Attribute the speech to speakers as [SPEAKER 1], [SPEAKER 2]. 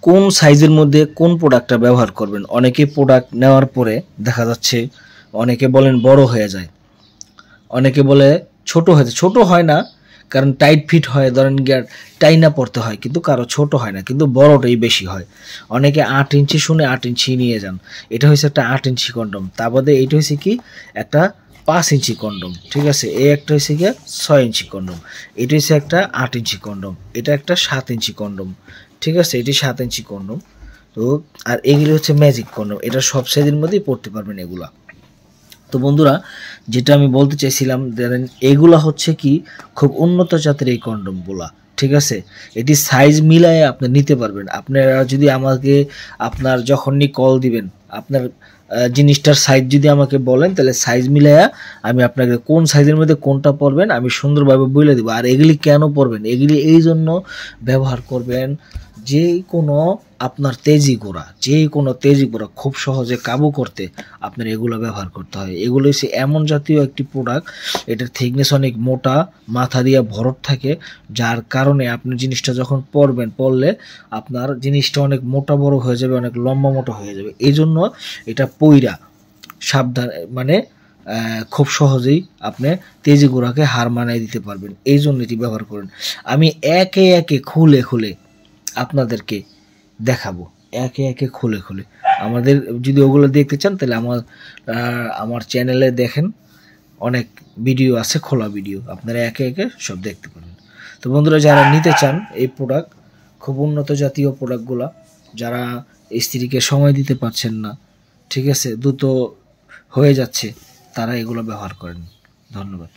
[SPEAKER 1] কোন সাইজের মধ্যে কোন প্রোডাক্টটা ব্যবহার করবেন। অনেকে প্রোডাক্ট নেওয়ার পরে দেখা যাচ্ছে অনেকে বলেন বড় হয়ে যায়, অনেকে বলে ছোট হয়ে যায়। ছোট হয় না, কারণ টাইট ফিট হয়, ধরেন গিয়ার টাইনা পড়তে হয়, কিন্তু কারো ছোট হয় না, কিন্তু বড়টাই বেশি হয়। অনেকে 8 ইঞ্চি শুনে 8 ইঞ্চি নিয়ে যান। এটা হচ্ছে একটা 8 ইঞ্চি কন্ডম, তার বাদে এইটা হচ্ছে কি একটা 5 ইঞ্চি কন্ডম, ঠিক আছে। এই একটা হচ্ছে গিয়ে 6 ইঞ্চি কন্ডম, এটা হচ্ছে একটা 8 ইঞ্চি কন্ডম, এটা একটা 7 ইঞ্চি কন্ডম, ঠিক আছে। এটি 7 ইঞ্চি কন্ডম। তো আর এগুলি হচ্ছে ম্যাজিক কন্ডম, এটা সব সাইজের মধ্যেই পড়তে পারবেন এগুলা। তো বন্ধুরা, যেটা আমি বলতে চাইছিলাম, ধরেন এগুলা হচ্ছে কি খুব উন্নত জাতের এই কন্ডমগুলা, ঠিক আছে। এটি সাইজ মিলায়ে আপনি নিতে পারবেন। আপনারা যদি আমাকে আপনার যখনই কল দিবেন, আপনার জিনিসটার সাইজ যদি আমাকে বলেন, তাহলে সাইজ মিলায়া আমি আপনাকে কোন সাইজের মধ্যে কোনটা পরবেন আমি সুন্দরভাবে বলে দেবো। আর এগুলি কেন পরবেন, এগুলি এই জন্য ব্যবহার করবেন, যে কোনো আপনার তেজি গোড়া খুব সহজে কাবু করতে আপনার এগুলো ব্যবহার করতে হয়। এগুলো হচ্ছে এমন জাতীয় একটি প্রোডাক্ট, এটার থিকনেস অনেক মোটা, মাথা দিয়ে ভরট থাকে, যার কারণে আপনি জিনিসটা যখন পরলে আপনার জিনিসটা অনেক মোটা বড় হয়ে যাবে, অনেক লম্বা মোটা হয়ে যাবে। এই জন্য এটা পইরা সাবধান, মানে খুব সহজেই আপনি তেজি গোড়াকে হার মানায় দিতে পারবেন। এই জন্য এটি ব্যবহার করেন। আমি একে একে খুলে খুলে আপনাদেরকে দেখাবো, একে একে খুলে খুলে। আমাদের যদি ওগুলো দেখতে চান, তাহলে আমার চ্যানেলে দেখেন, অনেক ভিডিও আছে, খোলা ভিডিও, আপনারা একে একে সব দেখতে পারবেন। তো বন্ধুরা, যারা নিতে চান এই প্রোডাক্ট, খুব উন্নত জাতীয় প্রোডাক্টগুলা, যারা স্ত্রীকে সময় দিতে পারছেন না, ঠিক আছে, দ্রুত হয়ে যাচ্ছে, তারা এগুলো ব্যবহার করেন। ধন্যবাদ।